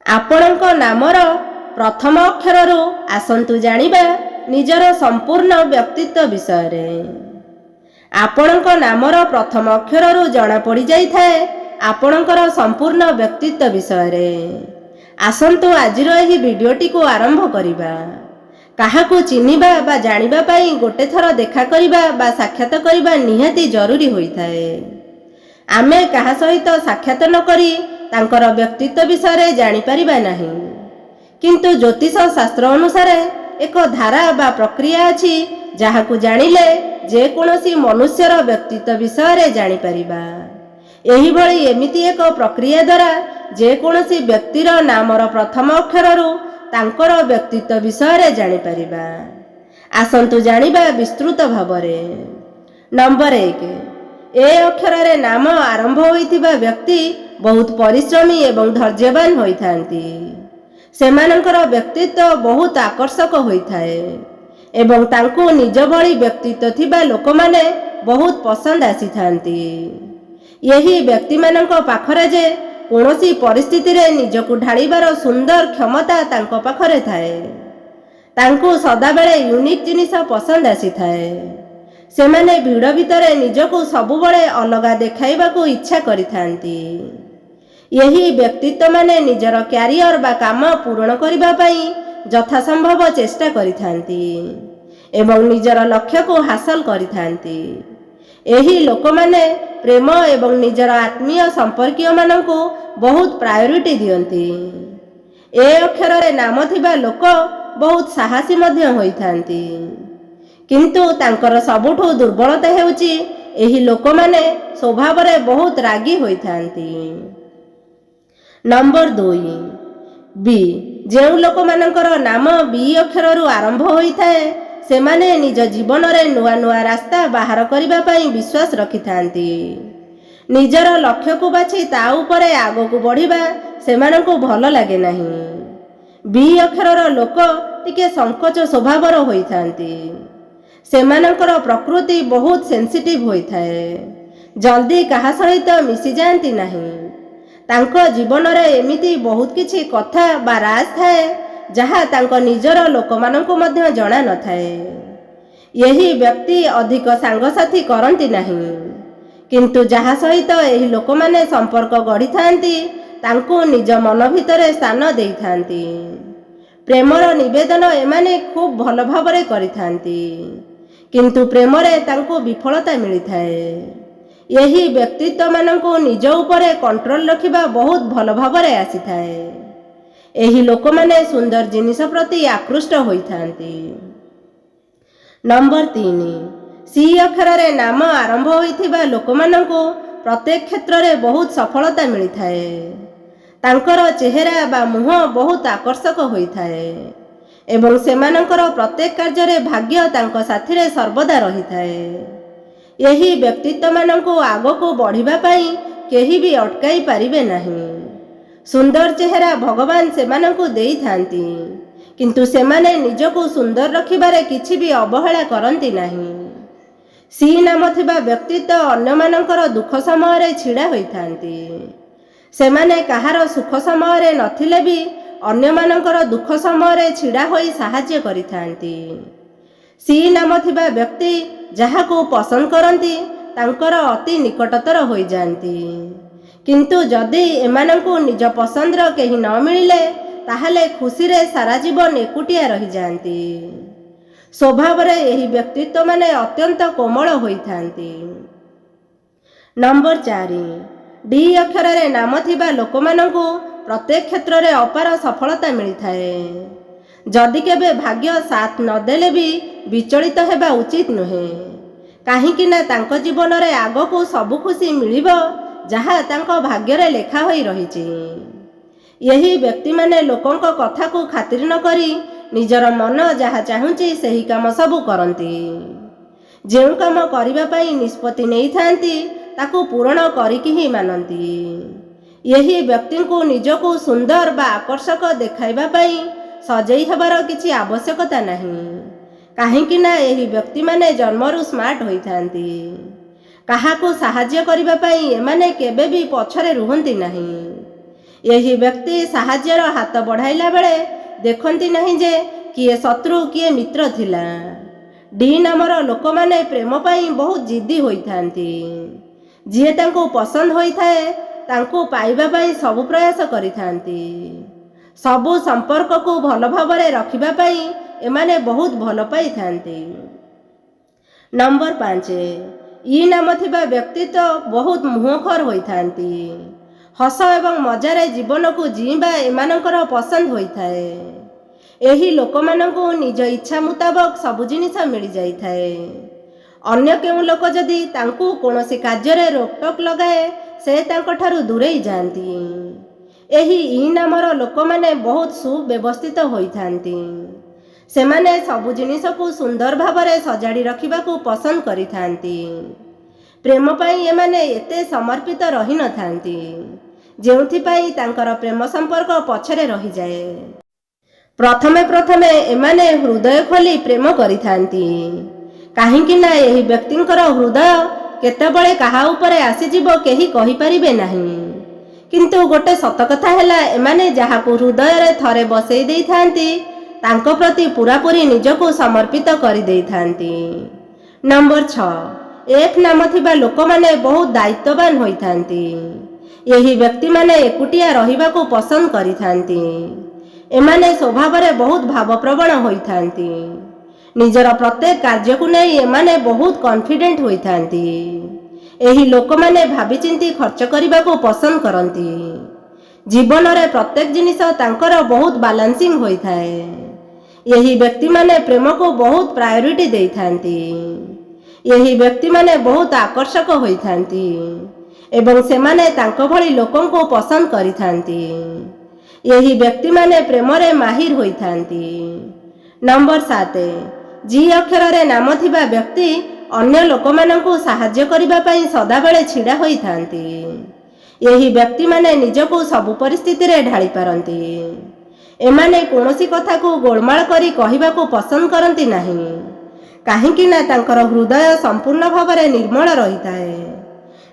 ଆପଣଙ୍କ ନାମର ପ୍ରଥମ ଅକ୍ଷରରୁ ଆସନ୍ତୁ ଜାଣିବା ନିଜର ସମ୍ପୂର୍ଣ୍ଣ ବ୍ୟକ୍ତିତ୍ୱ ବିଷୟରେ। ଆପଣଙ୍କ ନାମର ପ୍ରଥମ ଅକ୍ଷରରୁ ଜଣାପଡ଼ିଯାଇଥାଏ ଆପଣଙ୍କର ସମ୍ପୂର୍ଣ୍ଣ ବ୍ୟକ୍ତିତ୍ୱ ବିଷୟରେ। ଆସନ୍ତୁ ଆଜିର ଏହି ଭିଡ଼ିଓଟିକୁ ଆରମ୍ଭ କରିବା। କାହାକୁ ଚିହ୍ନିବା ବା ଜାଣିବା ପାଇଁ ଗୋଟେ ଥର ଦେଖା କରିବା ବା ସାକ୍ଷାତ କରିବା ନିହାତି ଜରୁରୀ ହୋଇଥାଏ। ଆମେ କାହା ସହିତ ସାକ୍ଷାତ ନ କରି ତାଙ୍କର ବ୍ୟକ୍ତିତ୍ୱ ବିଷୟରେ ଜାଣିପାରିବା ନାହିଁ। କିନ୍ତୁ ଜ୍ୟୋତିଷ ଶାସ୍ତ୍ର ଅନୁସାରେ ଏକ ଧାରା ବା ପ୍ରକ୍ରିୟା ଅଛି ଯାହାକୁ ଜାଣିଲେ ଯେକୌଣସି ମନୁଷ୍ୟର ବ୍ୟକ୍ତିତ୍ୱ ବିଷୟରେ ଜାଣିପାରିବା। ଏହିଭଳି ଏମିତି ଏକ ପ୍ରକ୍ରିୟା ଦ୍ୱାରା ଯେକୌଣସି ବ୍ୟକ୍ତିର ନାମର ପ୍ରଥମ ଅକ୍ଷରରୁ ତାଙ୍କର ବ୍ୟକ୍ତିତ୍ୱ ବିଷୟରେ ଜାଣିପାରିବା। ଆସନ୍ତୁ ଜାଣିବା ବିସ୍ତୃତ ଭାବରେ। ନମ୍ବର 1, ଏ ଅକ୍ଷରରେ ନାମ ଆରମ୍ଭ ହୋଇଥିବା ବ୍ୟକ୍ତି ବହୁତ ପରିଶ୍ରମୀ ଏବଂ ଧୈର୍ଯ୍ୟବାନ ହୋଇଥାନ୍ତି। ସେମାନଙ୍କର ବ୍ୟକ୍ତିତ୍ୱ ବହୁତ ଆକର୍ଷକ ହୋଇଥାଏ ଏବଂ ତାଙ୍କୁ ନିଜ ଭଳି ବ୍ୟକ୍ତିତ୍ୱ ଥିବା ଲୋକମାନେ ବହୁତ ପସନ୍ଦ ଆସିଥାନ୍ତି। ଏହି ବ୍ୟକ୍ତିମାନଙ୍କ ପାଖରେ ଯେ କୌଣସି ପରିସ୍ଥିତିରେ ନିଜକୁ ଢାଳିବାର ସୁନ୍ଦର କ୍ଷମତା ତାଙ୍କ ପାଖରେ ଥାଏ। ତାଙ୍କୁ ସଦାବେଳେ ୟୁନିକ୍ ଜିନିଷ ପସନ୍ଦ ଆସିଥାଏ। ସେମାନେ ଭିଡ଼ ଭିତରେ ନିଜକୁ ସବୁବେଳେ ଅଲଗା ଦେଖାଇବାକୁ ଇଚ୍ଛା କରିଥାନ୍ତି। ଏହି ବ୍ୟକ୍ତିତ୍ୱମାନେ ନିଜର କ୍ୟାରିୟର ବା କାମ ପୂରଣ କରିବା ପାଇଁ ଯଥାସମ୍ଭବ ଚେଷ୍ଟା କରିଥାନ୍ତି ଏବଂ ନିଜର ଲକ୍ଷ୍ୟକୁ ହାସଲ କରିଥାନ୍ତି। ଏହି ଲୋକମାନେ ପ୍ରେମ ଏବଂ ନିଜର ଆତ୍ମୀୟ ସମ୍ପର୍କୀୟମାନଙ୍କୁ ବହୁତ ପ୍ରାୟୋରିଟି ଦିଅନ୍ତି। ଏ ଅକ୍ଷରରେ ନାମ ଥିବା ଲୋକ ବହୁତ ସାହସୀ ମଧ୍ୟ ହୋଇଥାନ୍ତି। କିନ୍ତୁ ତାଙ୍କର ସବୁଠୁ ଦୁର୍ବଳତା ହେଉଛି ଏହି ଲୋକମାନେ ସ୍ୱଭାବରେ ବହୁତ ରାଗୀ ହୋଇଥାନ୍ତି। ନମ୍ବର 2, ବି। ଯେଉଁ ଲୋକମାନଙ୍କର ନାମ ବି ଅକ୍ଷରରୁ ଆରମ୍ଭ ହୋଇଥାଏ ସେମାନେ ନିଜ ଜୀବନରେ ନୂଆ ନୂଆ ରାସ୍ତା ବାହାର କରିବା ପାଇଁ ବିଶ୍ୱାସ ରଖିଥାନ୍ତି। ନିଜର ଲକ୍ଷ୍ୟକୁ ବାଛି ତା ଉପରେ ଆଗକୁ ବଢ଼ିବା ସେମାନଙ୍କୁ ଭଲ ଲାଗେ ନାହିଁ। ବି ଅକ୍ଷରର ଲୋକ ଟିକେ ସଙ୍କୋଚ ସ୍ୱଭାବର ହୋଇଥାନ୍ତି। ସେମାନଙ୍କର ପ୍ରକୃତି ବହୁତ ସେନ୍ସିଟିଭ୍ ହୋଇଥାଏ। ଜଲ୍ଦି କାହା ସହିତ ମିଶିଯାଆନ୍ତି ନାହିଁ। ତାଙ୍କ ଜୀବନରେ ଏମିତି ବହୁତ କିଛି କଥା ବା ରାଜ ଥାଏ ଯାହା ତାଙ୍କ ନିଜର ଲୋକମାନଙ୍କୁ ମଧ୍ୟ ଜଣା ନଥାଏ। ଏହି ବ୍ୟକ୍ତି ଅଧିକ ସାଙ୍ଗସାଥୀ କରନ୍ତି ନାହିଁ। କିନ୍ତୁ ଯାହା ସହିତ ଏହି ଲୋକମାନେ ସମ୍ପର୍କ ଗଢ଼ିଥାନ୍ତି ତାଙ୍କୁ ନିଜ ମନ ଭିତରେ ସ୍ଥାନ ଦେଇଥାନ୍ତି। ପ୍ରେମର ନିବେଦନ ଏମାନେ ଖୁବ୍ ଭଲ ଭାବରେ କରିଥାନ୍ତି କିନ୍ତୁ ପ୍ରେମରେ ତାଙ୍କୁ ବିଫଳତା ମିଳିଥାଏ। ଏହି ବ୍ୟକ୍ତିତ୍ୱମାନଙ୍କୁ ନିଜ ଉପରେ କଣ୍ଟ୍ରୋଲ ରଖିବା ବହୁତ ଭଲ ଭାବରେ ଆସିଥାଏ। ଏହି ଲୋକମାନେ ସୁନ୍ଦର ଜିନିଷ ପ୍ରତି ଆକୃଷ୍ଟ ହୋଇଥାନ୍ତି। ନମ୍ବର 3, ସି ଅକ୍ଷରରେ ନାମ ଆରମ୍ଭ ହୋଇଥିବା ଲୋକମାନଙ୍କୁ ପ୍ରତ୍ୟେକ କ୍ଷେତ୍ରରେ ବହୁତ ସଫଳତା ମିଳିଥାଏ। ତାଙ୍କର ଚେହେରା ବା ମୁହଁ ବହୁତ ଆକର୍ଷକ ହୋଇଥାଏ ଏବଂ ସେମାନଙ୍କର ପ୍ରତ୍ୟେକ କାର୍ଯ୍ୟରେ ଭାଗ୍ୟ ତାଙ୍କ ସାଥିରେ ସର୍ବଦା ରହିଥାଏ। ଏହି ବ୍ୟକ୍ତିତ୍ୱମାନଙ୍କୁ ଆଗକୁ ବଢ଼ିବା ପାଇଁ କେହି ବି ଅଟକାଇ ପାରିବେ ନାହିଁ। ସୁନ୍ଦର ଚେହେରା ଭଗବାନ ସେମାନଙ୍କୁ ଦେଇଥାନ୍ତି କିନ୍ତୁ ସେମାନେ ନିଜକୁ ସୁନ୍ଦର ରଖିବାରେ କିଛି ବି ଅବହେଳା କରନ୍ତି ନାହିଁ। ସି ନାମ ଥିବା ବ୍ୟକ୍ତିତ୍ୱ ଅନ୍ୟମାନଙ୍କର ଦୁଃଖ ସମୟରେ ଛିଡ଼ା ହୋଇଥାନ୍ତି। ସେମାନେ କାହାର ସୁଖ ସମୟରେ ନଥିଲେ ବି ଅନ୍ୟମାନଙ୍କର ଦୁଃଖ ସମୟରେ ଛିଡ଼ା ହୋଇ ସାହାଯ୍ୟ କରିଥାନ୍ତି। ସି ନାମ ଥିବା ବ୍ୟକ୍ତି ଯାହାକୁ ପସନ୍ଦ କରନ୍ତି ତାଙ୍କର ଅତି ନିକଟତର ହୋଇଯାଆନ୍ତି। କିନ୍ତୁ ଯଦି ଏମାନଙ୍କୁ ନିଜ ପସନ୍ଦର କେହି ନ ମିଳିଲେ ତାହେଲେ ଖୁସିରେ ସାରା ଜୀବନ ଏକୁଟିଆ ରହିଯାଆନ୍ତି। ସ୍ୱଭାବରେ ଏହି ବ୍ୟକ୍ତିତ୍ୱମାନେ ଅତ୍ୟନ୍ତ କୋମଳ ହୋଇଥାନ୍ତି। ନମ୍ବର 4, ଡି ଅକ୍ଷରରେ ନାମ ଥିବା ଲୋକମାନଙ୍କୁ ପ୍ରତ୍ୟେକ କ୍ଷେତ୍ରରେ ଅପାର ସଫଳତା ମିଳିଥାଏ। ଯଦି କେବେ ଭାଗ୍ୟ ସାଥ ନଦେଲେ ବି ବିଚଳିତ ହେବା ଉଚିତ ନୁହେଁ, କାହିଁକି ନା ତାଙ୍କ ଜୀବନରେ ଆଗକୁ ସବୁ ଖୁସି ମିଳିବ ଯାହା ତାଙ୍କ ଭାଗ୍ୟରେ ଲେଖା ହୋଇ ରହିଛି। ଏହି ବ୍ୟକ୍ତିମାନେ ଲୋକଙ୍କ କଥାକୁ ଖାତିର ନ କରି ନିଜର ମନ ଯାହା ଚାହୁଁଛି ସେହି କାମ ସବୁ କରନ୍ତି। ଯେଉଁ କାମ କରିବା ପାଇଁ ନିଷ୍ପତ୍ତି ନେଇଥାନ୍ତି ତାକୁ ପୂରଣ କରିକି ହିଁ ମାନନ୍ତି। ଏହି ବ୍ୟକ୍ତିଙ୍କୁ ନିଜକୁ ସୁନ୍ଦର ବା ଆକର୍ଷକ ଦେଖାଇବା ପାଇଁ ସଜେଇ ହେବାର କିଛି ଆବଶ୍ୟକତା ନାହିଁ, କାହିଁକି ନା ଏହି ବ୍ୟକ୍ତିମାନେ ଜନ୍ମରୁ ସ୍ମାର୍ଟ ହୋଇଥାନ୍ତି। କାହାକୁ ସାହାଯ୍ୟ କରିବା ପାଇଁ ଏମାନେ କେବେ ବି ପଛରେ ରୁହନ୍ତି ନାହିଁ। ଏହି ବ୍ୟକ୍ତି ସାହାଯ୍ୟର ହାତ ବଢ଼ାଇଲା ବେଳେ ଦେଖନ୍ତି ନାହିଁ ଯେ କିଏ ଶତ୍ରୁ କିଏ ମିତ୍ର ଥିଲା। ଡି ନାମର ଲୋକମାନେ ପ୍ରେମ ପାଇଁ ବହୁତ ଜିଦ୍ଦି ହୋଇଥାନ୍ତି। ଯିଏ ତାଙ୍କୁ ପସନ୍ଦ ହୋଇଥାଏ ତାଙ୍କୁ ପାଇବା ପାଇଁ ସବୁ ପ୍ରୟାସ କରିଥାନ୍ତି। ସବୁ ସମ୍ପର୍କକୁ ଭଲ ଭାବରେ ରଖିବା ପାଇଁ ଏମାନେ ବହୁତ ଭଲ ପାଇଥାନ୍ତି। ନମ୍ବର 5, ଇ ନାମ ଥିବା ବ୍ୟକ୍ତିତ୍ୱ ବହୁତ ମୁହଁଖୋର ହୋଇଥାନ୍ତି। ହସ ଏବଂ ମଜାରେ ଜୀବନକୁ ଜୀଇଁବା ଏମାନଙ୍କର ପସନ୍ଦ ହୋଇଥାଏ। ଏହି ଲୋକମାନଙ୍କୁ ନିଜ ଇଚ୍ଛା ମୁତାବକ ସବୁ ଜିନିଷ ମିଳିଯାଇଥାଏ। ଅନ୍ୟ କେଉଁ ଲୋକ ଯଦି ତାଙ୍କୁ କୌଣସି କାର୍ଯ୍ୟରେ ରୋକଟୋକ ଲଗାଏ ସେ ତାଙ୍କଠାରୁ ଦୂରେଇ ଯାଆନ୍ତି। ଏହି ଇ ନାମର ଲୋକମାନେ ବହୁତ ସୁବ୍ୟବସ୍ଥିତ ହୋଇଥାନ୍ତି। ସେମାନେ ସବୁ ଜିନିଷକୁ ସୁନ୍ଦର ଭାବରେ ସଜାଡ଼ି ରଖିବାକୁ ପସନ୍ଦ କରିଥାନ୍ତି। ପ୍ରେମ ପାଇଁ ଏମାନେ ଏତେ ସମର୍ପିତ ରହିନଥାନ୍ତି, ଯେଉଁଥିପାଇଁ ତାଙ୍କର ପ୍ରେମ ସମ୍ପର୍କ ପଛରେ ରହିଯାଏ। ପ୍ରଥମେ ଏମାନେ ହୃଦୟ ଖୋଲି ପ୍ରେମ କରିଥାନ୍ତି, କାହିଁକି ନା ଏହି ବ୍ୟକ୍ତିଙ୍କର ହୃଦୟ କେତେବେଳେ କାହା ଉପରେ ଆସିଯିବ କେହି କହିପାରିବେ ନାହିଁ। କିନ୍ତୁ ଗୋଟେ ସତ କଥା ହେଲା ଏମାନେ ଯାହାକୁ ହୃଦୟରେ ଥରେ ବସେଇ ଦେଇଥାନ୍ତି ତାଙ୍କ ପ୍ରତି ପୂରାପୂରି ନିଜକୁ ସମର୍ପିତ କରିଦେଇଥାନ୍ତି। ନମ୍ବର 6, ଏଫ୍ ନାମ ଥିବା ଲୋକମାନେ ବହୁତ ଦାୟିତ୍ୱବାନ ହୋଇଥାନ୍ତି। ଏହି ବ୍ୟକ୍ତିମାନେ ଏକୁଟିଆ ରହିବାକୁ ପସନ୍ଦ କରିଥାନ୍ତି। ଏମାନେ ସ୍ୱଭାବରେ ବହୁତ ଭାବପ୍ରବଣ ହୋଇଥାନ୍ତି। ନିଜର ପ୍ରତ୍ୟେକ କାର୍ଯ୍ୟକୁ ନେଇ ଏମାନେ ବହୁତ କନଫିଡେଣ୍ଟ ହୋଇଥାନ୍ତି। ଏହି ଲୋକମାନେ ଭାବିଚିନ୍ତି ଖର୍ଚ୍ଚ କରିବାକୁ ପସନ୍ଦ କରନ୍ତି। ଜୀବନରେ ପ୍ରତ୍ୟେକ ଜିନିଷ ତାଙ୍କର ବହୁତ ବାଲାନ୍ସିଂ ହୋଇଥାଏ। ଏହି ବ୍ୟକ୍ତିମାନେ ପ୍ରେମକୁ ବହୁତ ପ୍ରାୟୋରିଟି ଦେଇଥାନ୍ତି। ଏହି ବ୍ୟକ୍ତିମାନେ ବହୁତ ଆକର୍ଷକ ହୋଇଥାନ୍ତି ଏବଂ ସେମାନେ ତାଙ୍କ ଭଳି ଲୋକଙ୍କୁ ପସନ୍ଦ କରିଥାନ୍ତି। ଏହି ବ୍ୟକ୍ତିମାନେ ପ୍ରେମରେ ମାହିର ହୋଇଥାନ୍ତି। ନମ୍ବର 7, ଜି ଅକ୍ଷରରେ ନାମ ଥିବା ବ୍ୟକ୍ତି ଅନ୍ୟ ଲୋକମାନଙ୍କୁ ସାହାଯ୍ୟ କରିବା ପାଇଁ ସଦାବେଳେ ଛିଡ଼ା ହୋଇଥାନ୍ତି। ଏହି ବ୍ୟକ୍ତିମାନେ ନିଜକୁ ସବୁ ପରିସ୍ଥିତିରେ ଢାଳି ପାରନ୍ତି। ଏମାନେ କୌଣସି କଥାକୁ ଗୋଳମାଳ କରି କହିବାକୁ ପସନ୍ଦ କରନ୍ତି ନାହିଁ, କାହିଁକି ନା ତାଙ୍କର ହୃଦୟ ସମ୍ପୂର୍ଣ୍ଣ ଭାବରେ ନିର୍ମଳ ରହିଥାଏ।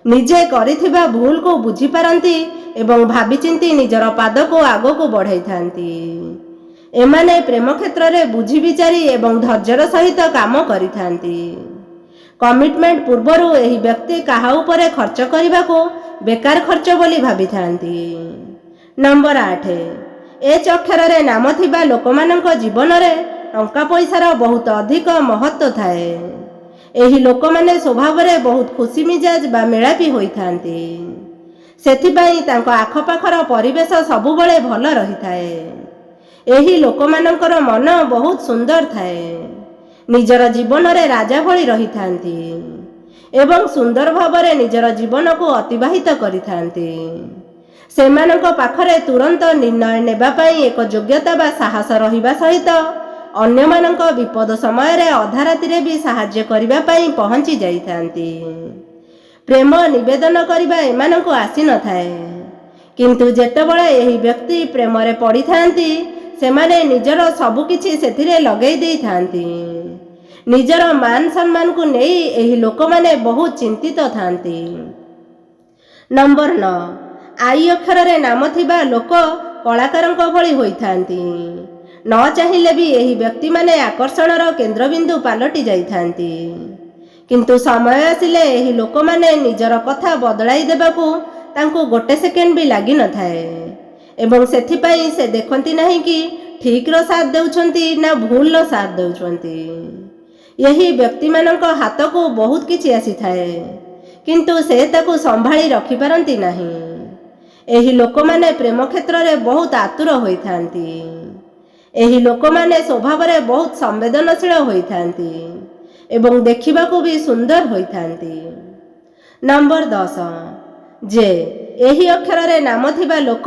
ନିଜେ କରିଥିବା ଭୁଲକୁ ବୁଝିପାରନ୍ତି ଏବଂ ଭାବିଚିନ୍ତି ନିଜର ପାଦକୁ ଆଗକୁ ବଢ଼ାଇଥାନ୍ତି। ଏମାନେ ପ୍ରେମ କ୍ଷେତ୍ରରେ ବୁଝି ବିଚାରି ଏବଂ ଧୈର୍ଯ୍ୟର ସହିତ କାମ କରିଥାନ୍ତି। କମିଟମେଣ୍ଟ ପୂର୍ବରୁ ଏହି ବ୍ୟକ୍ତି କାହା ଉପରେ ଖର୍ଚ୍ଚ କରିବାକୁ ବେକାର ଖର୍ଚ୍ଚ ବୋଲି ଭାବିଥାନ୍ତି। ନମ୍ବର 8, ଏଚ୍ ଅକ୍ଷରରେ ନାମ ଥିବା ଲୋକମାନଙ୍କ ଜୀବନରେ ଟଙ୍କା ପଇସାର ବହୁତ ଅଧିକ ମହତ୍ତ୍ୱ ଥାଏ। ଏହି ଲୋକମାନେ ସ୍ୱଭାବରେ ବହୁତ ଖୁସି ମିଜାଜ ବା ମେଳାପି ହୋଇଥାନ୍ତି। ସେଥିପାଇଁ ତାଙ୍କ ଆଖପାଖର ପରିବେଶ ସବୁବେଳେ ଭଲ ରହିଥାଏ। ଏହି ଲୋକମାନଙ୍କର ମନ ବହୁତ ସୁନ୍ଦର ଥାଏ। ନିଜର ଜୀବନରେ ରାଜା ଭଳି ରହିଥାନ୍ତି ଏବଂ ସୁନ୍ଦର ଭାବରେ ନିଜର ଜୀବନକୁ ଅତିବାହିତ କରିଥାନ୍ତି। ସେମାନଙ୍କ ପାଖରେ ତୁରନ୍ତ ନିର୍ଣ୍ଣୟ ନେବା ପାଇଁ ଏକ ଯୋଗ୍ୟତା ବା ସାହସ ରହିବା ସହିତ ଅନ୍ୟମାନଙ୍କ ବିପଦ ସମୟରେ ଅଧା ରାତିରେ ବି ସାହାଯ୍ୟ କରିବା ପାଇଁ ପହଞ୍ଚି ଯାଇଥାନ୍ତି। ପ୍ରେମ ନିବେଦନ କରିବା ଏମାନଙ୍କୁ ଆସିନଥାଏ, କିନ୍ତୁ ଯେତେବେଳେ ଏହି ବ୍ୟକ୍ତି ପ୍ରେମରେ ପଡ଼ିଥାନ୍ତି ସେମାନେ ନିଜର ସବୁକିଛି ସେଥିରେ ଲଗେଇ ଦେଇଥାନ୍ତି। ନିଜର ମାନ ସମ୍ମାନକୁ ନେଇ ଏହି ଲୋକମାନେ ବହୁତ ଚିନ୍ତିତ ଥାନ୍ତି। ନମ୍ବର 9, ଆଇ ଅକ୍ଷରରେ ନାମ ଥିବା ଲୋକ କଳାକାରଙ୍କ ଭଳି ହୋଇଥାନ୍ତି। ନ ଚାହିଁଲେ ବି ଏହି ବ୍ୟକ୍ତିମାନେ ଆକର୍ଷଣର କେନ୍ଦ୍ରବିନ୍ଦୁ ପାଲଟି ଯାଇଥାନ୍ତି, କିନ୍ତୁ ସମୟ ଆସିଲେ ଏହି ଲୋକମାନେ ନିଜର କଥା ବଦଳାଇ ଦେବାକୁ ତାଙ୍କୁ ଗୋଟେ ସେକେଣ୍ଡ ବି ଲାଗିନଥାଏ ଏବଂ ସେଥିପାଇଁ ସେ ଦେଖନ୍ତି ନାହିଁ କି ଠିକ୍ର ସାଥ ଦେଉଛନ୍ତି ନା ଭୁଲର ସାଥ ଦେଉଛନ୍ତି। ଏହି ବ୍ୟକ୍ତିମାନଙ୍କ ହାତକୁ ବହୁତ କିଛି ଆସିଥାଏ, କିନ୍ତୁ ସେ ତାକୁ ସମ୍ଭାଳି ରଖିପାରନ୍ତି ନାହିଁ। ଏହି ଲୋକମାନେ ପ୍ରେମ କ୍ଷେତ୍ରରେ ବହୁତ ଆତୁର ହୋଇଥାନ୍ତି। ଏହି ଲୋକମାନେ ସ୍ୱଭାବରେ ବହୁତ ସମ୍ବେଦନଶୀଳ ହୋଇଥାନ୍ତି ଏବଂ ଦେଖିବାକୁ ବି ସୁନ୍ଦର ହୋଇଥାନ୍ତି। ନମ୍ବର 10, ଯେ ଏହି ଅକ୍ଷରରେ ନାମ ଥିବା ଲୋକ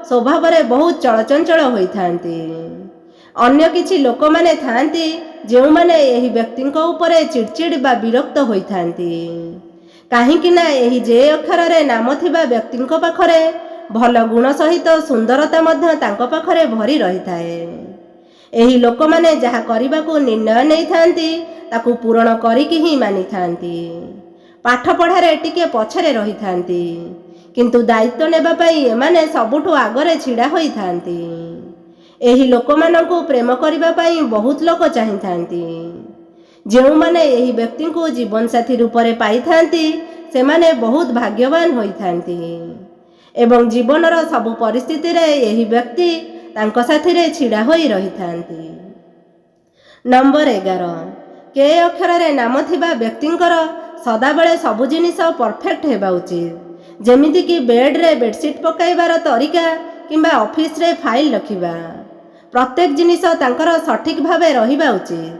ସ୍ୱଭାବରେ ବହୁତ ଚଳଚଞ୍ଚଳ ହୋଇଥାନ୍ତି। ଅନ୍ୟ କିଛି ଲୋକମାନେ ଥାଆନ୍ତି ଯେଉଁମାନେ ଏହି ବ୍ୟକ୍ତିଙ୍କ ଉପରେ ଚିଡ଼ଚିଡ଼ ବା ବିରକ୍ତ ହୋଇଥାନ୍ତି, କାହିଁକି ନା ଏହି ଯେ ଅକ୍ଷରରେ ନାମ ଥିବା ବ୍ୟକ୍ତିଙ୍କ ପାଖରେ ଭଲ ଗୁଣ ସହିତ ସୁନ୍ଦରତା ମଧ୍ୟ ତାଙ୍କ ପାଖରେ ଭରି ରହିଥାଏ। ଏହି ଲୋକମାନେ ଯାହା କରିବାକୁ ନିର୍ଣ୍ଣୟ ନେଇଥାନ୍ତି ତାକୁ ପୂରଣ କରିକି ହିଁ ମାନିଥାନ୍ତି। ପାଠପଢ଼ାରେ ଟିକେ ପଛରେ ରହିଥାନ୍ତି, କିନ୍ତୁ ଦାୟିତ୍ୱ ନେବା ପାଇଁ ଏମାନେ ସବୁଠୁ ଆଗରେ ଛିଡ଼ା ହୋଇଥାନ୍ତି। ଏହି ଲୋକମାନଙ୍କୁ ପ୍ରେମ କରିବା ପାଇଁ ବହୁତ ଲୋକ ଚାହିଁଥାନ୍ତି। ଯେଉଁମାନେ ଏହି ବ୍ୟକ୍ତିଙ୍କୁ ଜୀବନସାଥୀ ରୂପରେ ପାଇଥାନ୍ତି ସେମାନେ ବହୁତ ଭାଗ୍ୟବାନ ହୋଇଥାନ୍ତି ଏବଂ ଜୀବନର ସବୁ ପରିସ୍ଥିତିରେ ଏହି ବ୍ୟକ୍ତି ତାଙ୍କ ସାଥିରେ ଛିଡ଼ା ହୋଇ ରହିଥାନ୍ତି। ନମ୍ବର 11, କେ ଅକ୍ଷରରେ ନାମ ଥିବା ବ୍ୟକ୍ତିଙ୍କର ସଦାବେଳେ ସବୁ ଜିନିଷ ପରଫେକ୍ଟ ହେବା ଉଚିତ। ଯେମିତିକି ବେଡ୍ରେ ବେଡସିଟ୍ ପକାଇବାର ତରିକା କିମ୍ବା ଅଫିସରେ ଫାଇଲ ରଖିବା। ପ୍ରତ୍ୟେକ ଜିନିଷ ତାଙ୍କର ସଠିକ୍ ଭାବେ ରହିବା ଉଚିତ।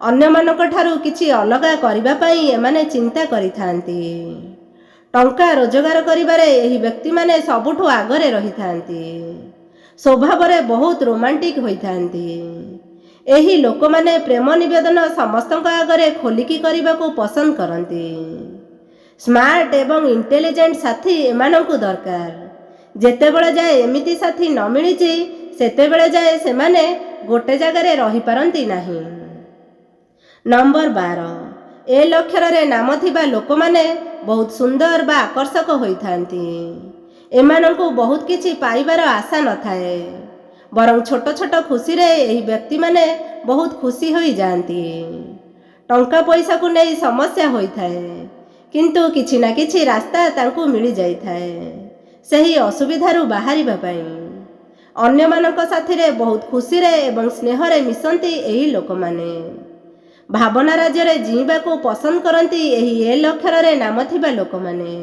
ଅନ୍ୟମାନଙ୍କ ଠାରୁ କିଛି ଅଲଗା କରିବା ପାଇଁ ଏମାନେ ଚିନ୍ତା କରିଥାନ୍ତି। ଟଙ୍କା ରୋଜଗାର କରିବାରେ ଏହି ବ୍ୟକ୍ତିମାନେ ସବୁଠୁ ଆଗରେ ରହିଥାନ୍ତି। ସ୍ୱଭାବରେ ବହୁତ ରୋମାଣ୍ଟିକ ହୋଇଥାନ୍ତି। ଏହି ଲୋକମାନେ ପ୍ରେମ ନିବେଦନ ସମସ୍ତଙ୍କ ଆଗରେ ଖୋଲିକି କରିବାକୁ ପସନ୍ଦ କରନ୍ତି। ସ୍ମାର୍ଟ ଏବଂ ଇଣ୍ଟେଲିଜେଣ୍ଟ ସାଥୀ ଏମାନଙ୍କୁ ଦରକାର। ଯେତେବେଳେ ଯାଏ ଏମିତି ସାଥୀ ନ ମିଳିଛି ସେତେବେଳେ ଯାଏ ସେମାନେ ଗୋଟେ ଜାଗାରେ ରହିପାରନ୍ତି ନାହିଁ। ନମ୍ବର 12, ଏଲ୍ ଅକ୍ଷରରେ ନାମ ଥିବା ଲୋକମାନେ ବହୁତ ସୁନ୍ଦର ବା ଆକର୍ଷକ ହୋଇଥାନ୍ତି। ଏମାନଙ୍କୁ ବହୁତ କିଛି ପାଇବାର ଆଶା ନଥାଏ। ବରଂ ଛୋଟ ଛୋଟ ଖୁସିରେ ଏହି ବ୍ୟକ୍ତିମାନେ ବହୁତ ଖୁସି ହୋଇଯାଆନ୍ତି। ଟଙ୍କା ପଇସାକୁ ନେଇ ସମସ୍ୟା ହୋଇଥାଏ କିନ୍ତୁ କିଛି ନା କିଛି ରାସ୍ତା ତାଙ୍କୁ ମିଳିଯାଇଥାଏ ସେହି ଅସୁବିଧାରୁ ବାହାରିବା ପାଇଁ। ଅନ୍ୟମାନଙ୍କ ସାଥିରେ ବହୁତ ଖୁସିରେ ଏବଂ ସ୍ନେହରେ ମିଶନ୍ତି ଏହି ଲୋକମାନେ। ଭାବନା ରାଜ୍ୟରେ ଜୀଇବାକୁ ପସନ୍ଦ କରନ୍ତି ଏହି ଏଲ୍ ଅକ୍ଷରରେ ନାମ ଥିବା ଲୋକମାନେ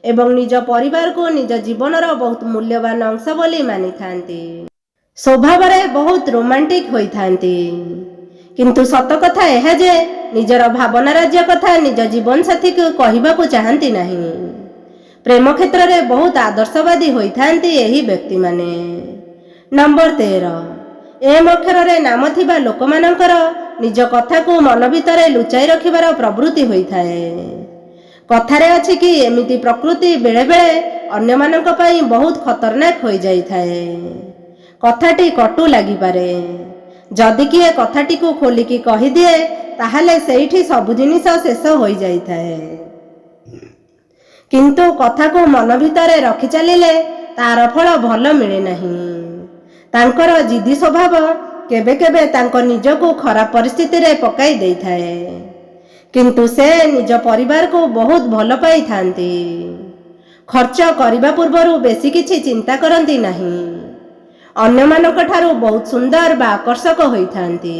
ଏବଂ ନିଜ ପରିବାରକୁ ନିଜ ଜୀବନର ବହୁତ ମୂଲ୍ୟବାନ ଅଂଶ ବୋଲି ମାନିଥାନ୍ତି। ସ୍ୱଭାବରେ ବହୁତ ରୋମାଣ୍ଟିକ ହୋଇଥାନ୍ତି କିନ୍ତୁ ସତ କଥା ଏହା ଯେ ନିଜର ଭାବନା ରାଜ୍ୟ କଥା ନିଜ ଜୀବନସାଥୀକୁ କହିବାକୁ ଚାହାନ୍ତି ନାହିଁ। ପ୍ରେମ କ୍ଷେତ୍ରରେ ବହୁତ ଆଦର୍ଶବାଦୀ ହୋଇଥାନ୍ତି ଏହି ବ୍ୟକ୍ତିମାନେ। ନମ୍ବର 13, ଏମ୍ ଅକ୍ଷରରେ ନାମ ଥିବା ଲୋକମାନଙ୍କର ନିଜ କଥାକୁ ମନ ଭିତରେ ଲୁଚାଇ ରଖିବାର ପ୍ରବୃତ୍ତି ହୋଇଥାଏ। କଥାରେ ଅଛି କି ଏମିତି ପ୍ରକୃତି ବେଳେବେଳେ ଅନ୍ୟମାନଙ୍କ ପାଇଁ ବହୁତ ଖତରନାକ ହୋଇଯାଇଥାଏ। କଥାଟି କଟୁ ଲାଗିପାରେ। ଯଦି କିଏ କଥାଟିକୁ ଖୋଲିକି କହିଦିଏ ତାହେଲେ ସେଇଠି ସବୁ ଜିନିଷ ଶେଷ ହୋଇଯାଇଥାଏ। କିନ୍ତୁ କଥାକୁ ମନ ଭିତରେ ରଖି ଚାଲିଲେ ତାର ଫଳ ଭଲ ମିଳେ ନାହିଁ। ତାଙ୍କର ଜିଦି ସ୍ୱଭାବ କେବେ କେବେ ତାଙ୍କ ନିଜକୁ ଖରାପ ପରିସ୍ଥିତିରେ ପକାଇ ଦେଇଥାଏ କିନ୍ତୁ ସେ ନିଜ ପରିବାରକୁ ବହୁତ ଭଲ ପାଇଥାନ୍ତି। ଖର୍ଚ୍ଚ କରିବା ପୂର୍ବରୁ ବେଶୀ କିଛି ଚିନ୍ତା କରନ୍ତି ନାହିଁ। ଅନ୍ୟମାନଙ୍କ ଠାରୁ ବହୁତ ସୁନ୍ଦର ବା ଆକର୍ଷକ ହୋଇଥାନ୍ତି।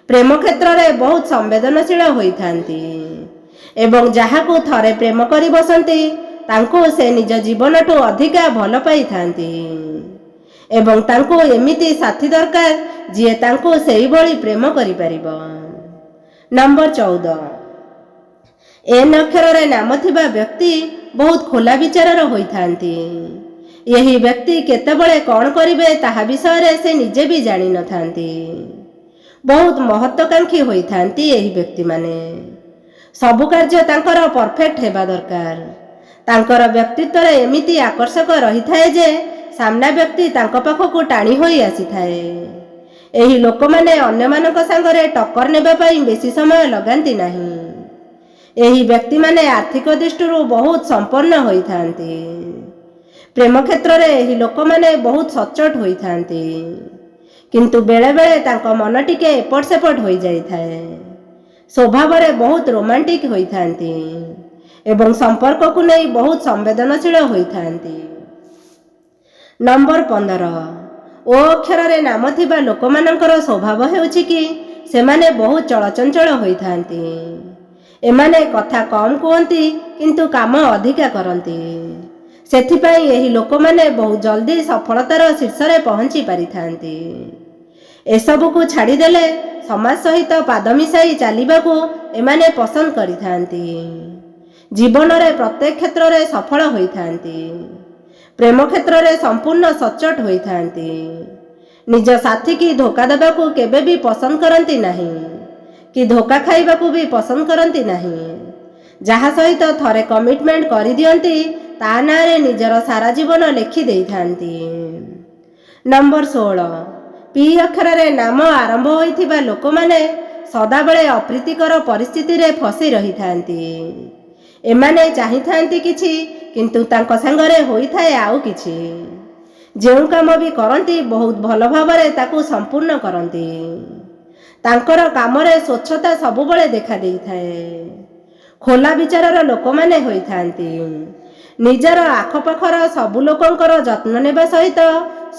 ପ୍ରେମ କ୍ଷେତ୍ରରେ ବହୁତ ସମ୍ବେଦନଶୀଳ ହୋଇଥାନ୍ତି ଏବଂ ଯାହାକୁ ଥରେ ପ୍ରେମ କରି ବସନ୍ତି ତାଙ୍କୁ ସେ ନିଜ ଜୀବନଠୁ ଅଧିକା ଭଲ ପାଇଥାନ୍ତି ଏବଂ ତାଙ୍କୁ ଏମିତି ସାଥୀ ଦରକାର ଯିଏ ତାଙ୍କୁ ସେହିଭଳି ପ୍ରେମ କରିପାରିବ। ନମ୍ବର 14, ଏନ୍ ଅକ୍ଷରରେ ନାମ ଥିବା ବ୍ୟକ୍ତି ବହୁତ ଖୋଲା ବିଚାରର ହୋଇଥାନ୍ତି। ଏହି ବ୍ୟକ୍ତି କେତେବେଳେ କ'ଣ କରିବେ ତାହା ବିଷୟରେ ସେ ନିଜେ ବି ଜାଣିନଥାନ୍ତି। ବହୁତ ମହତ୍ୱାକାଂକ୍ଷୀ ହୋଇଥାନ୍ତି ଏହି ବ୍ୟକ୍ତିମାନେ। ସବୁ କାର୍ଯ୍ୟ ତାଙ୍କର ପରଫେକ୍ଟ ହେବା ଦରକାର। ତାଙ୍କର ବ୍ୟକ୍ତିତ୍ୱରେ ଏମିତି ଆକର୍ଷକ ରହିଥାଏ ଯେ ସାମ୍ନା ବ୍ୟକ୍ତି ତାଙ୍କ ପାଖକୁ ଟାଣି ହୋଇ ଆସିଥାଏ। ଏହି ଲୋକମାନେ ଅନ୍ୟମାନଙ୍କ ସାଙ୍ଗରେ ଟକ୍କର ନେବା ପାଇଁ ବେଶୀ ସମୟ ଲଗାନ୍ତି ନାହିଁ। ଏହି ବ୍ୟକ୍ତିମାନେ ଆର୍ଥିକ ଦୃଷ୍ଟିରୁ ବହୁତ ସମ୍ପନ୍ନ ହୋଇଥାନ୍ତି। ପ୍ରେମ କ୍ଷେତ୍ରରେ ଏହି ଲୋକମାନେ ବହୁତ ସଚ୍ଚୋଟ ହୋଇଥାନ୍ତି କିନ୍ତୁ ବେଳେବେଳେ ତାଙ୍କ ମନ ଟିକେ ଏପଟ ସେପଟ ହୋଇଯାଇଥାଏ। ସ୍ୱଭାବରେ ବହୁତ ରୋମାଣ୍ଟିକ ହୋଇଥାନ୍ତି ଏବଂ ସମ୍ପର୍କକୁ ନେଇ ବହୁତ ସମ୍ବେଦନଶୀଳ ହୋଇଥାନ୍ତି। ନମ୍ବର 15, ଓ ଅକ୍ଷରରେ ନାମ ଥିବା ଲୋକମାନଙ୍କର ସ୍ୱଭାବ ହେଉଛି କି ସେମାନେ ବହୁତ ଚଳଚଞ୍ଚଳ ହୋଇଥାନ୍ତି। ଏମାନେ କଥା କମ୍ କୁହନ୍ତି କିନ୍ତୁ କାମ ଅଧିକା କରନ୍ତି। ସେଥିପାଇଁ ଏହି ଲୋକମାନେ ବହୁତ ଜଲ୍ଦି ସଫଳତାର ଶୀର୍ଷରେ ପହଞ୍ଚି ପାରିଥାନ୍ତି। ଏସବୁକୁ ଛାଡ଼ିଦେଲେ ସମାଜ ସହିତ ପାଦ ମିଶାଇ ଚାଲିବାକୁ ଏମାନେ ପସନ୍ଦ କରିଥାନ୍ତି। ଜୀବନରେ ପ୍ରତ୍ୟେକ କ୍ଷେତ୍ରରେ ସଫଳ ହୋଇଥାନ୍ତି। ପ୍ରେମ କ୍ଷେତ୍ରରେ ସମ୍ପୂର୍ଣ୍ଣ ସଚ୍ଚୋଟ ହୋଇଥାନ୍ତି। ନିଜ ସାଥୀକି ଧୋକା ଦେବାକୁ କେବେ ବି ପସନ୍ଦ କରନ୍ତି ନାହିଁ କି ଧୋକା ଖାଇବାକୁ ବି ପସନ୍ଦ କରନ୍ତି ନାହିଁ। ଯାହା ସହିତ ଥରେ କମିଟମେଣ୍ଟ କରିଦିଅନ୍ତି ତା ନାଁରେ ନିଜର ସାରା ଜୀବନ ଲେଖି ଦେଇଥାନ୍ତି। ନମ୍ବର 16, ପି ଅକ୍ଷରରେ ନାମ ଆରମ୍ଭ ହୋଇଥିବା ଲୋକମାନେ ସଦାବେଳେ ଅପ୍ରୀତିକର ପରିସ୍ଥିତିରେ ଫସି ରହିଥାନ୍ତି। ଏମାନେ ଚାହିଁଥାନ୍ତି କିଛି, କିନ୍ତୁ ତାଙ୍କ ସାଙ୍ଗରେ ହୋଇଥାଏ ଆଉ କିଛି। ଯେଉଁ କାମ ବି କରନ୍ତି ବହୁତ ଭଲ ଭାବରେ ତାକୁ ସମ୍ପୂର୍ଣ୍ଣ କରନ୍ତି। ତାଙ୍କର କାମରେ ସ୍ୱଚ୍ଛତା ସବୁବେଳେ ଦେଖା ଦେଇଥାଏ। ଖୋଲା ବିଚାରର ଲୋକମାନେ ହୋଇଥାନ୍ତି। ନିଜର ଆଖପାଖର ସବୁ ଲୋକଙ୍କର ଯତ୍ନ ନେବା ସହିତ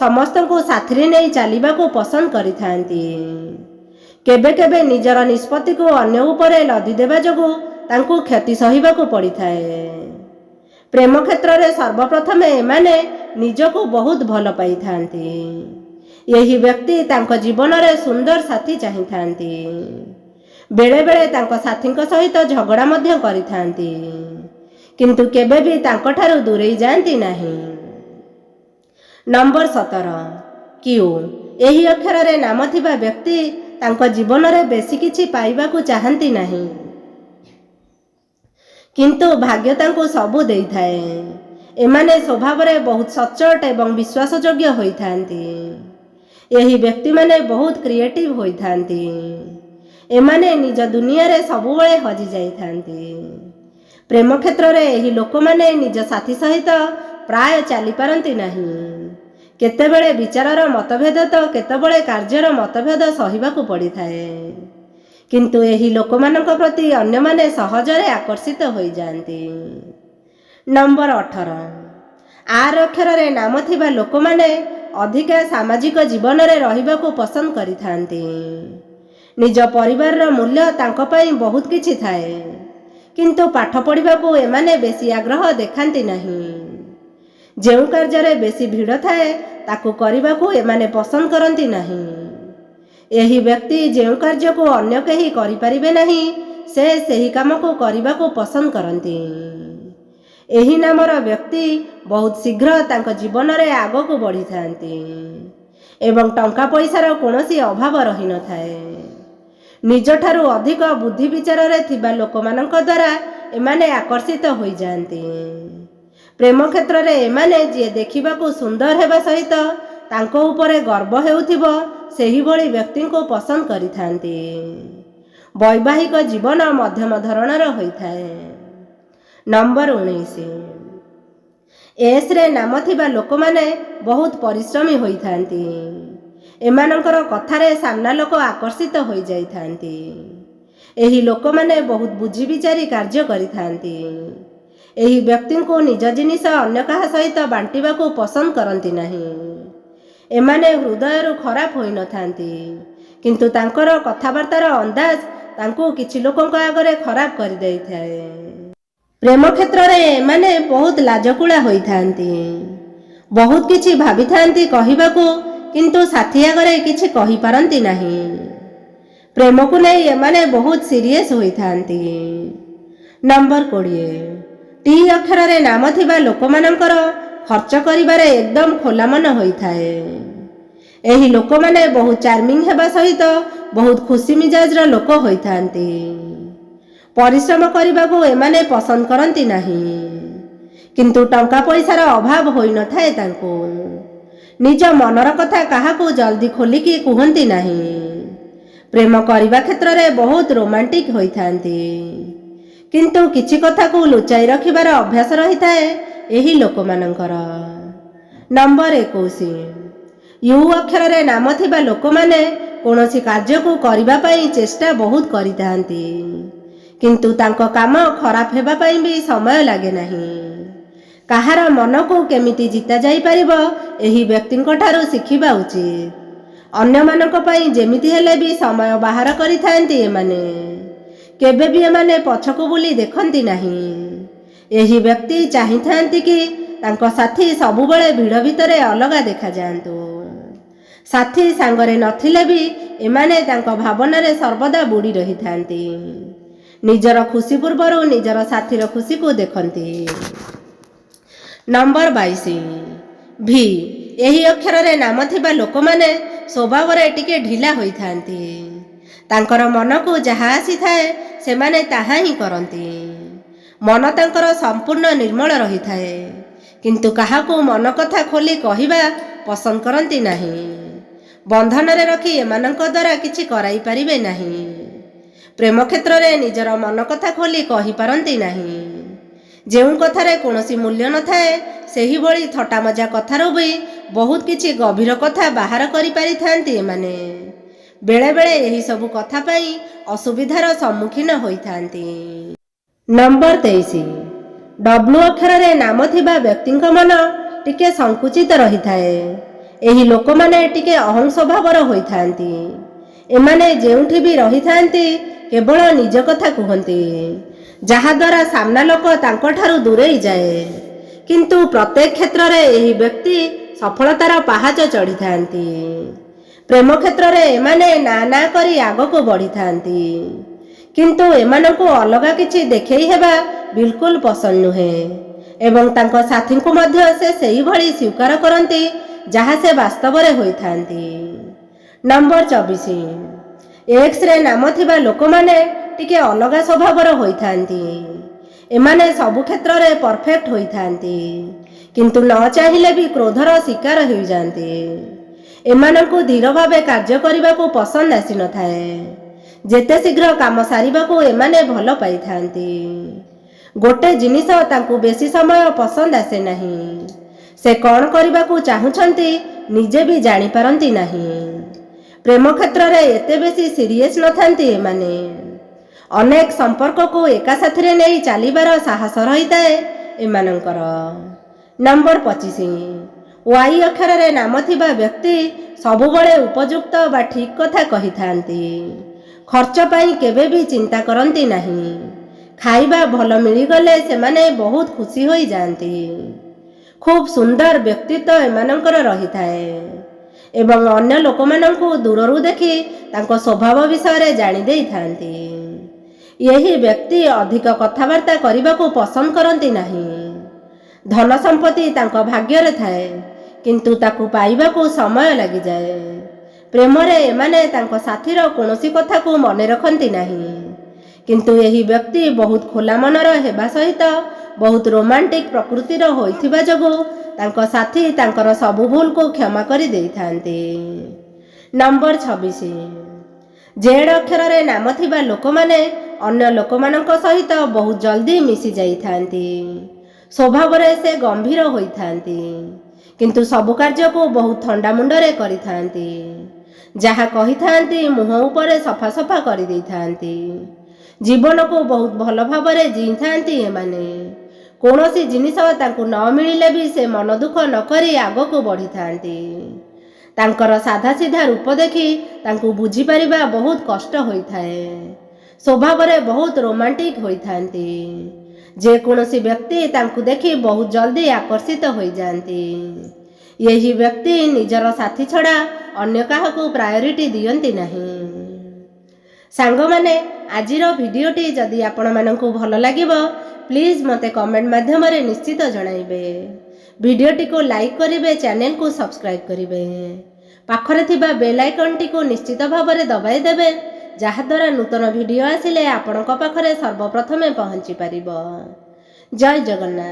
ସମସ୍ତଙ୍କୁ ସାଥିରେ ନେଇ ଚାଲିବାକୁ ପସନ୍ଦ କରିଥାନ୍ତି। କେବେ କେବେ ନିଜର ନିଷ୍ପତ୍ତିକୁ ଅନ୍ୟ ଉପରେ ଲଦି ଦେବା ଯୋଗୁଁ ତାଙ୍କୁ କ୍ଷତି ସହିବାକୁ ପଡ଼ିଥାଏ। ପ୍ରେମ କ୍ଷେତ୍ରରେ ସର୍ବପ୍ରଥମେ ଏମାନେ ନିଜକୁ ବହୁତ ଭଲ ପାଇଥାନ୍ତି। ଏହି ବ୍ୟକ୍ତି ତାଙ୍କ ଜୀବନରେ ସୁନ୍ଦର ସାଥୀ ଚାହିଁଥାନ୍ତି। ବେଳେବେଳେ ତାଙ୍କ ସାଥୀଙ୍କ ସହିତ ଝଗଡ଼ା ମଧ୍ୟ କରିଥାନ୍ତି, କିନ୍ତୁ କେବେ ବି ତାଙ୍କଠାରୁ ଦୂରେଇ ଯାଆନ୍ତି ନାହିଁ। Number 17 Q. ଏହି ଅକ୍ଷରରେ ନାମ ଥିବା ବ୍ୟକ୍ତି ତାଙ୍କ ଜୀବନରେ ବେଶୀ କିଛି ପାଇବାକୁ ଚାହାନ୍ତି ନାହିଁ, କିନ୍ତୁ ଭାଗ୍ୟ ତାଙ୍କୁ ସବୁ ଦେଇଥାଏ। ଏମାନେ ସ୍ୱଭାବରେ ବହୁତ ସଚ୍ଚୋଟ ଏବଂ ବିଶ୍ୱାସଯୋଗ୍ୟ ହୋଇଥାନ୍ତି। ଏହି ବ୍ୟକ୍ତିମାନେ ବହୁତ କ୍ରିଏଟିଭ୍ ହୋଇଥାନ୍ତି। ଏମାନେ ନିଜ ଦୁନିଆରେ ସବୁବେଳେ ହଜି ଯାଇଥାନ୍ତି। ପ୍ରେମ କ୍ଷେତ୍ରରେ ଏହି ଲୋକମାନେ ନିଜ ସାଥୀ ସହିତ ପ୍ରାୟ ଚାଲିପାରନ୍ତି ନାହିଁ। କେତେବେଳେ ବିଚାରର ମତଭେଦ ତ କେତେବେଳେ କାର୍ଯ୍ୟର ମତଭେଦ ସହିବାକୁ ପଡ଼ିଥାଏ, କିନ୍ତୁ ଏହି ଲୋକମାନଙ୍କ ପ୍ରତି ଅନ୍ୟମାନେ ସହଜରେ ଆକର୍ଷିତ ହୋଇଯାଆନ୍ତି। ନମ୍ବର 18 ଆର୍ ଅକ୍ଷରରେ ନାମ ଥିବା ଲୋକମାନେ ଅଧିକା ସାମାଜିକ ଜୀବନରେ ରହିବାକୁ ପସନ୍ଦ କରିଥାନ୍ତି। ନିଜ ପରିବାରର ମୂଲ୍ୟ ତାଙ୍କ ପାଇଁ ବହୁତ କିଛି ଥାଏ, କିନ୍ତୁ ପାଠ ପଢ଼ିବାକୁ ଏମାନେ ବେଶୀ ଆଗ୍ରହ ଦେଖାନ୍ତି ନାହିଁ। ଯେଉଁ କାର୍ଯ୍ୟରେ ବେଶୀ ଭିଡ଼ ଥାଏ ତାକୁ କରିବାକୁ ଏମାନେ ପସନ୍ଦ କରନ୍ତି ନାହିଁ। ଏହି ବ୍ୟକ୍ତି ଯେଉଁ କାର୍ଯ୍ୟକୁ ଅନ୍ୟ କେହି କରିପାରିବେ ନାହିଁ ସେ ସେହି କାମକୁ କରିବାକୁ ପସନ୍ଦ କରନ୍ତି। ଏହି ନାମର ବ୍ୟକ୍ତି ବହୁତ ଶୀଘ୍ର ତାଙ୍କ ଜୀବନରେ ଆଗକୁ ବଢ଼ିଥାନ୍ତି ଏବଂ ଟଙ୍କା ପଇସାର କୌଣସି ଅଭାବ ରହିନଥାଏ। ନିଜଠାରୁ ଅଧିକ ବୁଦ୍ଧି ବିଚାରରେ ଥିବା ଲୋକମାନଙ୍କ ଦ୍ୱାରା ଏମାନେ ଆକର୍ଷିତ ହୋଇଯାଆନ୍ତି। ପ୍ରେମ କ୍ଷେତ୍ରରେ ଏମାନେ ଯିଏ ଦେଖିବାକୁ ସୁନ୍ଦର ହେବା ସହିତ ତାଙ୍କ ଉପରେ ଗର୍ବ ହେଉଥିବ ସେହିଭଳି ବ୍ୟକ୍ତିଙ୍କୁ ପସନ୍ଦ କରିଥାନ୍ତି। ବୈବାହିକ ଜୀବନ ମଧ୍ୟମ ଧରଣର ହୋଇଥାଏ। ନମ୍ବର 19 ଏସ୍ରେ ନାମ ଥିବା ଲୋକମାନେ ବହୁତ ପରିଶ୍ରମୀ ହୋଇଥାନ୍ତି। ଏମାନଙ୍କର କଥାରେ ସାମ୍ନା ଲୋକ ଆକର୍ଷିତ ହୋଇଯାଇଥାନ୍ତି। ଏହି ଲୋକମାନେ ବହୁତ ବୁଝି ବିଚାରି କାର୍ଯ୍ୟ କରିଥାନ୍ତି। ଏହି ବ୍ୟକ୍ତିଙ୍କୁ ନିଜ ଜିନିଷ ଅନ୍ୟ କାହା ସହିତ ବାଣ୍ଟିବାକୁ ପସନ୍ଦ କରନ୍ତି ନାହିଁ। ଏମାନେ ହୃଦୟରୁ ଖରାପ ହୋଇନଥାନ୍ତି, କିନ୍ତୁ ତାଙ୍କର କଥାବାର୍ତ୍ତାର ଅନ୍ଦାଜ ତାଙ୍କୁ କିଛି ଲୋକଙ୍କ ଆଗରେ ଖରାପ କରିଦେଇଥାଏ। ପ୍ରେମ କ୍ଷେତ୍ରରେ ଏମାନେ ବହୁତ ଲାଜକୁଳା ହୋଇଥାନ୍ତି। ବହୁତ କିଛି ଭାବିଥାନ୍ତି କହିବାକୁ, କିନ୍ତୁ ସାଥୀ ଆଗରେ କିଛି କହିପାରନ୍ତି ନାହିଁ। ପ୍ରେମକୁ ନେଇ ଏମାନେ ବହୁତ ସିରିୟସ୍ ହୋଇଥାନ୍ତି। ନମ୍ବର 20 ଟି ଅକ୍ଷରରେ ନାମ ଥିବା ଲୋକମାନଙ୍କର ଖର୍ଚ୍ଚ କରିବାରେ ଏକଦମ ଖୋଲା ମନ ହୋଇଥାଏ। ଏହି ଲୋକମାନେ ବହୁତ ଚାର୍ମିଂ ହେବା ସହିତ ବହୁତ ଖୁସି ମିଜାଜର ଲୋକ ହୋଇଥାନ୍ତି। ପରିଶ୍ରମ କରିବାକୁ ଏମାନେ ପସନ୍ଦ କରନ୍ତି ନାହିଁ, କିନ୍ତୁ ଟଙ୍କା ପଇସାର ଅଭାବ ହୋଇନଥାଏ ତାଙ୍କୁ। ନିଜ ମନର କଥା କାହାକୁ ଜଲ୍ଦି ଖୋଲିକି କୁହନ୍ତି ନାହିଁ। ପ୍ରେମ କରିବା କ୍ଷେତ୍ରରେ ବହୁତ ରୋମାଣ୍ଟିକ ହୋଇଥାନ୍ତି, କିନ୍ତୁ କିଛି କଥାକୁ ଲୁଚାଇ ରଖିବାର ଅଭ୍ୟାସ ରହିଥାଏ ଏହି ଲୋକମାନଙ୍କର। ନମ୍ବର 21 ୟୁ ଅକ୍ଷରରେ ନାମ ଥିବା ଲୋକମାନେ କୌଣସି କାର୍ଯ୍ୟକୁ କରିବା ପାଇଁ ଚେଷ୍ଟା ବହୁତ କରିଥାନ୍ତି, କିନ୍ତୁ ତାଙ୍କ କାମ ଖରାପ ହେବା ପାଇଁ ବି ସମୟ ଲାଗେ ନାହିଁ। କାହାର ମନକୁ କେମିତି ଜିତା ଯାଇପାରିବ ଏହି ବ୍ୟକ୍ତିଙ୍କ ଠାରୁ ଶିଖିବା ଉଚିତ। ଅନ୍ୟମାନଙ୍କ ପାଇଁ ଯେମିତି ହେଲେ ବି ସମୟ ବାହାର କରିଥାନ୍ତି ଏମାନେ। କେବେ ବି ଏମାନେ ପଛକୁ ବୁଲି ଦେଖନ୍ତି ନାହିଁ। ଏହି ବ୍ୟକ୍ତି ଚାହିଁଥାନ୍ତି କି ତାଙ୍କ ସାଥୀ ସବୁବେଳେ ଭିଡ଼ ଭିତରେ ଅଲଗା ଦେଖାଯାଆନ୍ତୁ। ସାଥୀ ସାଙ୍ଗରେ ନଥିଲେ ବି ଏମାନେ ତାଙ୍କ ଭାବନାରେ ସର୍ବଦା ବୁଡ଼ି ରହିଥାନ୍ତି। ନିଜର ଖୁସି ପୂର୍ବରୁ ନିଜର ସାଥୀର ଖୁସିକୁ ଦେଖନ୍ତି। ନମ୍ବର 22 ଭି। ଏହି ଅକ୍ଷରରେ ନାମ ଥିବା ଲୋକମାନେ ସ୍ୱଭାବରେ ଟିକେ ଢିଲା ହୋଇଥାନ୍ତି। ତାଙ୍କର ମନକୁ ଯାହା ଆସିଥାଏ ସେମାନେ ତାହା ହିଁ କରନ୍ତି। ମନ ତାଙ୍କର ସମ୍ପୂର୍ଣ୍ଣ ନିର୍ମଳ ରହିଥାଏ, କିନ୍ତୁ କାହାକୁ ମନ କଥା ଖୋଲି କହିବା ପସନ୍ଦ କରନ୍ତି ନାହିଁ। ବନ୍ଧନରେ ରଖି ଏମାନଙ୍କ ଦ୍ୱାରା କିଛି କରାଇ ପାରିବେ ନାହିଁ। ପ୍ରେମ କ୍ଷେତ୍ରରେ ନିଜର ମନ କଥା ଖୋଲି କହିପାରନ୍ତି ନାହିଁ। ଯେଉଁ କଥାରେ କୌଣସି ମୂଲ୍ୟ ନଥାଏ ସେହିଭଳି ଥଟ୍ଟା ମଜା କଥାରୁ ବି ବହୁତ କିଛି ଗଭୀର କଥା ବାହାର କରିପାରିଥାନ୍ତି ଏମାନେ। ବେଳେବେଳେ ଏହିସବୁ କଥା ପାଇଁ ଅସୁବିଧାର ସମ୍ମୁଖୀନ ହୋଇଥାନ୍ତି। ନମ୍ବର 23, ଡବ୍ଲୁ ଅକ୍ଷରରେ ନାମ ଥିବା ବ୍ୟକ୍ତିଙ୍କ ମନ ଟିକେ ସଂକୁଚିତ ରହିଥାଏ। ଏହି ଲୋକମାନେ ଟିକେ ଅହଂ ସ୍ୱଭାବର ହୋଇଥାନ୍ତି। ଏମାନେ ଯେଉଁଠି ବି ରହିଥାନ୍ତି କେବଳ ନିଜ କଥା କୁହନ୍ତି, ଯାହାଦ୍ୱାରା ସାମ୍ନା ଲୋକ ତାଙ୍କଠାରୁ ଦୂରେଇ ଯାଏ। କିନ୍ତୁ ପ୍ରତ୍ୟେକ କ୍ଷେତ୍ରରେ ଏହି ବ୍ୟକ୍ତି ସଫଳତାର ପାହାଚ ଚଢ଼ିଥାନ୍ତି। ପ୍ରେମ କ୍ଷେତ୍ରରେ ଏମାନେ ନା କରି ଆଗକୁ ବଢ଼ିଥାନ୍ତି। କିନ୍ତୁ ଏମାନଙ୍କୁ ଅଲଗା କିଛି ଦେଖେଇ ହେବା ବିଲକୁଲ ପସନ୍ଦ ନୁହେଁ ଏବଂ ତାଙ୍କ ସାଥୀଙ୍କୁ ମଧ୍ୟ ସେ ସେହିଭଳି ସ୍ୱୀକାର କରନ୍ତି ଯାହା ସେ ବାସ୍ତବରେ ହୋଇଥାନ୍ତି। ନମ୍ବର 24, ଏକ୍ସରେ ନାମ ଥିବା ଲୋକମାନେ ଟିକେ ଅଲଗା ସ୍ୱଭାବର ହୋଇଥାନ୍ତି। ଏମାନେ ସବୁ କ୍ଷେତ୍ରରେ ପରଫେକ୍ଟ ହୋଇଥାନ୍ତି କିନ୍ତୁ ନ ଚାହିଁଲେ ବି କ୍ରୋଧର ଶିକାର ହୋଇଯାନ୍ତି। ଏମାନଙ୍କୁ ଧୀର ଭାବେ କାର୍ଯ୍ୟ କରିବାକୁ ପସନ୍ଦ ଆସିନଥାଏ। ଯେତେ ଶୀଘ୍ର କାମ ସାରିବାକୁ ଏମାନେ ଭଲ ପାଇଥାନ୍ତି। ଗୋଟେ ଜିନିଷ ତାଙ୍କୁ ବେଶୀ ସମୟ ପସନ୍ଦ ଆସେ ନାହିଁ। ସେ କ'ଣ କରିବାକୁ ଚାହୁଁଛନ୍ତି ନିଜେ ବି ଜାଣିପାରନ୍ତି ନାହିଁ। ପ୍ରେମ କ୍ଷେତ୍ରରେ ଏତେ ବେଶୀ ସିରିୟସ୍ ନଥାନ୍ତି ଏମାନେ। ଅନେକ ସମ୍ପର୍କକୁ ଏକା ସାଥିରେ ନେଇ ଚାଲିବାର ସାହସ ରହିଥାଏ ଏମାନଙ୍କର। ନମ୍ବର 25, ୱାଇ ଅକ୍ଷରରେ ନାମ ଥିବା ବ୍ୟକ୍ତି ସବୁବେଳେ ଉପଯୁକ୍ତ ବା ଠିକ୍ କଥା କହିଥାନ୍ତି। ଖର୍ଚ୍ଚ ପାଇଁ କେବେ ବି ଚିନ୍ତା କରନ୍ତି ନାହିଁ। ଖାଇବା ଭଲ ମିଳିଗଲେ ସେମାନେ ବହୁତ ଖୁସି ହୋଇଯାଆନ୍ତି। ଖୁବ୍ ସୁନ୍ଦର ବ୍ୟକ୍ତିତ୍ୱ ଏମାନଙ୍କର ରହିଥାଏ ଏବଂ ଅନ୍ୟ ଲୋକମାନଙ୍କୁ ଦୂରରୁ ଦେଖି ତାଙ୍କ ସ୍ୱଭାବ ବିଷୟରେ ଜାଣି ଦେଇଥାନ୍ତି। ଏହି ବ୍ୟକ୍ତି ଅଧିକ କଥାବାର୍ତ୍ତା କରିବାକୁ ପସନ୍ଦ କରନ୍ତି ନାହିଁ। ଧନ ସମ୍ପତ୍ତି ତାଙ୍କ ଭାଗ୍ୟରେ ଥାଏ କିନ୍ତୁ ତାକୁ ପାଇବାକୁ ସମୟ ଲାଗିଯାଏ। ପ୍ରେମରେ ଏମାନେ ତାଙ୍କ ସାଥୀର କୌଣସି କଥାକୁ ମନେ ରଖନ୍ତି ନାହିଁ। କିନ୍ତୁ ଏହି ବ୍ୟକ୍ତି ବହୁତ ଖୋଲା ମନର ହେବା ସହିତ ବହୁତ ରୋମାଣ୍ଟିକ ପ୍ରକୃତିର ହୋଇଥିବା ଯୋଗୁଁ ତାଙ୍କ ସାଥୀ ତାଙ୍କର ସବୁ ଭୁଲକୁ କ୍ଷମା କରି ଦେଇଥାନ୍ତି। ନମ୍ବର 26, ଜେଡ୍ ଅକ୍ଷରରେ ନାମ ଥିବା ଲୋକମାନେ ଅନ୍ୟ ଲୋକମାନଙ୍କ ସହିତ ବହୁତ ଜଲ୍ଦି ମିଶି ଯାଇଥାନ୍ତି। ସ୍ୱଭାବରେ ସେ ଗମ୍ଭୀର ହୋଇଥାନ୍ତି କିନ୍ତୁ ସବୁ କାର୍ଯ୍ୟକୁ ବହୁତ ଥଣ୍ଡା ମୁଣ୍ଡରେ କରିଥାନ୍ତି। ଯାହା କହିଥାନ୍ତି ମୁହଁ ଉପରେ ସଫା କରିଦେଇଥାନ୍ତି। ଜୀବନକୁ ବହୁତ ଭଲ ଭାବରେ ଜିଇଥାନ୍ତି ଏମାନେ। କୌଣସି ଜିନିଷ ତାଙ୍କୁ ନ ମିଳିଲେ ବି ସେ ମନ ଦୁଃଖ ନକରି ଆଗକୁ ବଢ଼ିଥାନ୍ତି। ତାଙ୍କର ସାଧାସିଧା ରୂପ ଦେଖି ତାଙ୍କୁ ବୁଝିପାରିବା ବହୁତ କଷ୍ଟ ହୋଇଥାଏ। ସ୍ୱଭାବରେ ବହୁତ ରୋମାଣ୍ଟିକ ହୋଇଥାନ୍ତି। ଯେକୌଣସି ବ୍ୟକ୍ତି ତାଙ୍କୁ ଦେଖି ବହୁତ ଜଲ୍ଦି ଆକର୍ଷିତ ହୋଇଯାଆନ୍ତି। ଏହି ବ୍ୟକ୍ତି ନିଜର ସାଥୀ ଛଡ଼ା ଅନ୍ୟ କାହାକୁ ପ୍ରାୟୋରିଟି ଦିଅନ୍ତି ନାହିଁ। ସାଙ୍ଗମାନେ, ଆଜିର ଭିଡ଼ିଓଟି ଯଦି ଆପଣମାନଙ୍କୁ ଭଲ ଲାଗିବ ପ୍ଲିଜ୍ ମୋତେ କମେଣ୍ଟ ମାଧ୍ୟମରେ ନିଶ୍ଚିତ ଜଣାଇବେ। ଭିଡ଼ିଓଟିକୁ ଲାଇକ୍ କରିବେ, ଚ୍ୟାନେଲକୁ ସବସ୍କ୍ରାଇବ୍ କରିବେ। ପାଖରେ ଥିବା ବେଲ୍ ଆଇକନ୍ଟିକୁ ନିଶ୍ଚିତ ଭାବରେ ଦବାଇ ଦେବେ ଯାହାଦ୍ୱାରା ନୂତନ ଭିଡ଼ିଓ ଆସିଲେ ଆପଣଙ୍କ ପାଖରେ ସର୍ବପ୍ରଥମେ ପହଞ୍ଚି ପାରିବ। ଜୟ ଜଗନ୍ନାଥ।